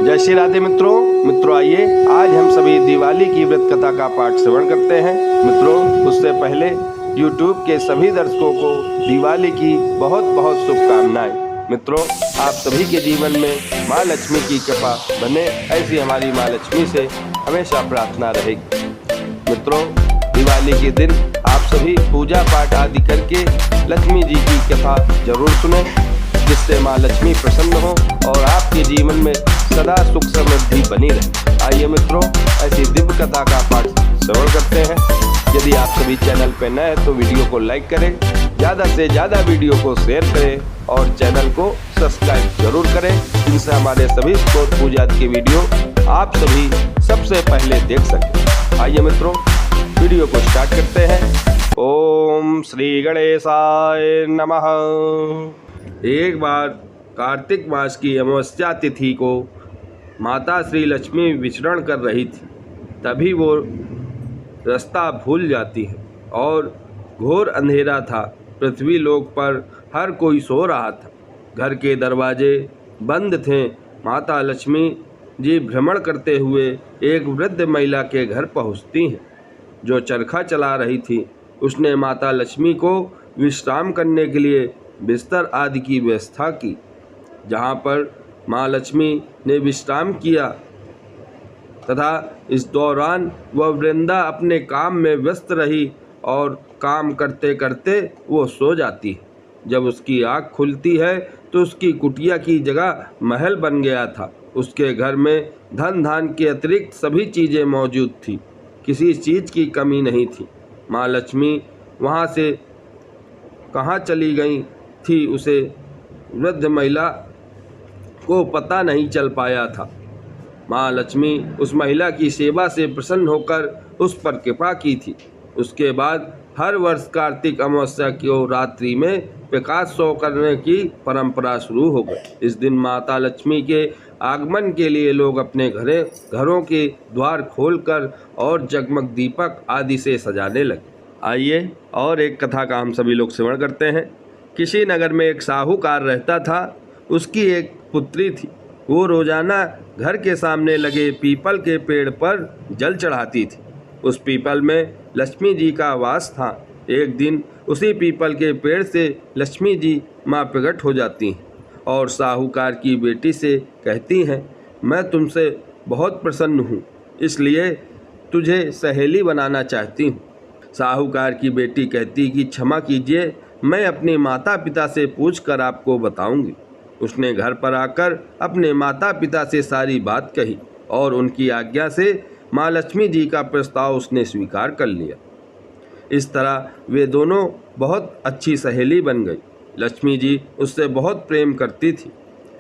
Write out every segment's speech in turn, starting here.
जय श्री राधे मित्रों आइए आज हम सभी दिवाली की व्रत कथा का पाठ श्रवण करते हैं। मित्रों, उससे पहले YouTube के सभी दर्शकों को दिवाली की बहुत बहुत शुभकामनाएं। मित्रों, आप सभी के जीवन में माँ लक्ष्मी की कृपा बने, ऐसी हमारी माँ लक्ष्मी से हमेशा प्रार्थना रहेगी। मित्रों, दिवाली के दिन आप सभी पूजा पाठ आदि करके लक्ष्मी जी की कथा जरूर सुने, जिससे माँ लक्ष्मी प्रसन्न हो और आपके जीवन में सदा सुख समृद्धि बनी रहे। आइए मित्रों, ऐसी दिव्य कथा का पाठ श्रवण करते हैं। यदि आप सभी चैनल पर नए हैं तो वीडियो को लाइक करें, ज़्यादा से ज़्यादा वीडियो को शेयर करें और चैनल को सब्सक्राइब जरूर करें, जिनसे हमारे सभी स्तोत्र पूजा की वीडियो आप सभी सबसे पहले देख सकें। आइए मित्रों, वीडियो को स्टार्ट करते हैं। ओम श्री गणेशाय नमः। एक बार कार्तिक मास की अमावस्या तिथि को माता श्री लक्ष्मी विचरण कर रही थी। तभी वो रास्ता भूल जाती है और घोर अंधेरा था। पृथ्वी लोक पर हर कोई सो रहा था। घर के दरवाजे बंद थे। माता लक्ष्मी जी भ्रमण करते हुए एक वृद्ध महिला के घर पहुंचती हैं, जो चरखा चला रही थी। उसने माता लक्ष्मी को विश्राम करने के लिए बिस्तर आदि की व्यवस्था की। जहाँ पर माँ लक्ष्मी ने विश्राम किया तथा इस दौरान वह वृंदा अपने काम में व्यस्त रही और काम करते करते वो सो जाती है। जब उसकी आँख खुलती है तो उसकी कुटिया की जगह महल बन गया था। उसके घर में धन धान के अतिरिक्त सभी चीज़ें मौजूद थी, किसी चीज़ की कमी नहीं थी। माँ लक्ष्मी वहाँ से कहाँ चली गई थी, उसे वृद्ध महिला को पता नहीं चल पाया था। माँ लक्ष्मी उस महिला की सेवा से प्रसन्न होकर उस पर कृपा की थी। उसके बाद हर वर्ष कार्तिक अमावस्या की रात्रि में प्रकाशोत्सव करने की परंपरा शुरू हो गई। इस दिन माता लक्ष्मी के आगमन के लिए लोग अपने घरों के द्वार खोलकर और जगमग दीपक आदि से सजाने लगे। आइए और एक कथा का हम सभी लोग श्रवण करते हैं। किसी नगर में एक साहूकार रहता था। उसकी एक पुत्री थी। वो रोजाना घर के सामने लगे पीपल के पेड़ पर जल चढ़ाती थी। उस पीपल में लक्ष्मी जी का वास था। एक दिन उसी पीपल के पेड़ से लक्ष्मी जी माँ प्रकट हो जाती हैं और साहूकार की बेटी से कहती हैं, मैं तुमसे बहुत प्रसन्न हूँ, इसलिए तुझे सहेली बनाना चाहती हूँ। साहूकार की बेटी कहती कि क्षमा कीजिए, मैं अपने माता पिता से पूछकर आपको बताऊंगी। उसने घर पर आकर अपने माता पिता से सारी बात कही और उनकी आज्ञा से माँ लक्ष्मी जी का प्रस्ताव उसने स्वीकार कर लिया। इस तरह वे दोनों बहुत अच्छी सहेली बन गई। लक्ष्मी जी उससे बहुत प्रेम करती थी।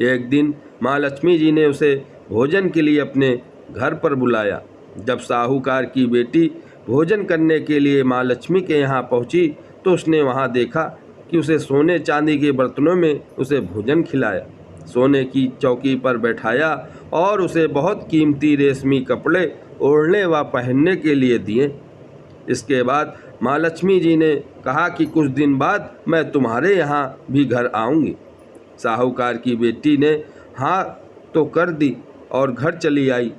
एक दिन माँ लक्ष्मी जी ने उसे भोजन के लिए अपने घर पर बुलाया। जब साहूकार की बेटी भोजन करने के लिए माँ लक्ष्मी के यहाँ पहुँची तो उसने वहाँ देखा कि उसे सोने चांदी के बर्तनों में उसे भोजन खिलाया, सोने की चौकी पर बैठाया और उसे बहुत कीमती रेशमी कपड़े ओढ़ने व पहनने के लिए दिए। इसके बाद माँ लक्ष्मी जी ने कहा कि कुछ दिन बाद मैं तुम्हारे यहाँ भी घर आऊँगी। साहूकार की बेटी ने हाँ तो कर दी और घर चली आई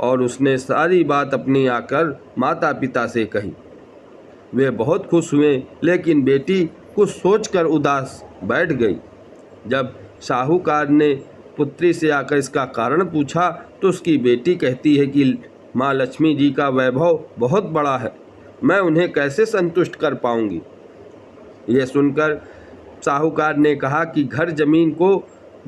और उसने सारी बात अपनी आकर माता पिता से कही। वे बहुत खुश हुए, लेकिन बेटी कुछ सोचकर उदास बैठ गई। जब साहूकार ने पुत्री से आकर इसका कारण पूछा तो उसकी बेटी कहती है कि माँ लक्ष्मी जी का वैभव बहुत बड़ा है, मैं उन्हें कैसे संतुष्ट कर पाऊंगी। यह सुनकर साहूकार ने कहा कि घर जमीन को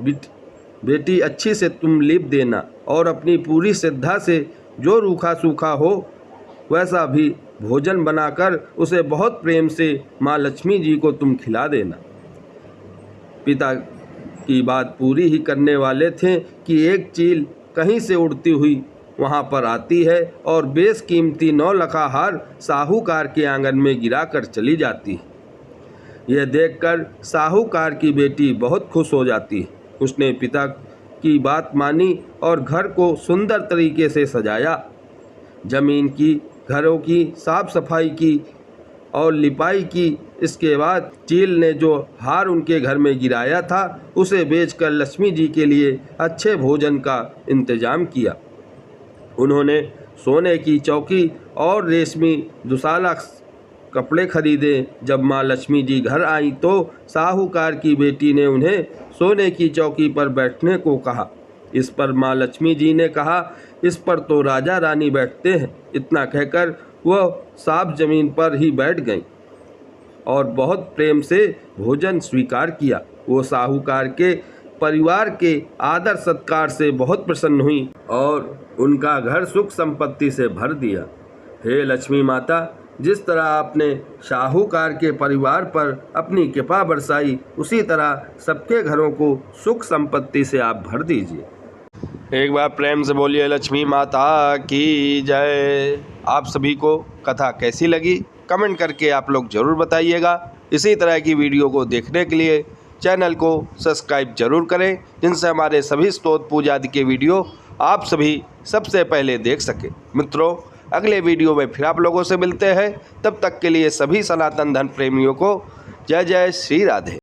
बेटी अच्छी से तुम लीप देना और अपनी पूरी श्रद्धा से जो रूखा सूखा हो वैसा भी भोजन बनाकर उसे बहुत प्रेम से माँ लक्ष्मी जी को तुम खिला देना। पिता की बात पूरी ही करने वाले थे कि एक चील कहीं से उड़ती हुई वहाँ पर आती है और बेशकीमती 9 लखा हार साहूकार के आंगन में गिराकर चली जाती है। यह देखकर साहूकार की बेटी बहुत खुश हो जाती है। उसने पिता की बात मानी और घर को सुंदर तरीके से सजाया। जमीन की, घरों की साफ सफाई की और लिपाई की। इसके बाद चील ने जो हार उनके घर में गिराया था उसे बेचकर लक्ष्मी जी के लिए अच्छे भोजन का इंतजाम किया। उन्होंने सोने की चौकी और रेशमी दुशाला कपड़े खरीदे। जब माँ लक्ष्मी जी घर आईं तो साहूकार की बेटी ने उन्हें सोने की चौकी पर बैठने को कहा। इस पर माँ लक्ष्मी जी ने कहा, इस पर तो राजा रानी बैठते हैं। इतना कहकर वह साफ जमीन पर ही बैठ गईं और बहुत प्रेम से भोजन स्वीकार किया। वो साहूकार के परिवार के आदर सत्कार से बहुत प्रसन्न हुई और उनका घर सुख संपत्ति से भर दिया। हे लक्ष्मी माता, जिस तरह आपने साहूकार के परिवार पर अपनी कृपा बरसाई, उसी तरह सबके घरों को सुख संपत्ति से आप भर दीजिए। एक बार प्रेम से बोलिए लक्ष्मी माता की जय। आप सभी को कथा कैसी लगी कमेंट करके आप लोग ज़रूर बताइएगा। इसी तरह की वीडियो को देखने के लिए चैनल को सब्सक्राइब जरूर करें, जिनसे हमारे सभी स्तोत्र पूजा आदि के वीडियो आप सभी सबसे पहले देख सकें। मित्रों, अगले वीडियो में फिर आप लोगों से मिलते हैं। तब तक के लिए सभी सनातन धर्म प्रेमियों को जय जय श्री राधे।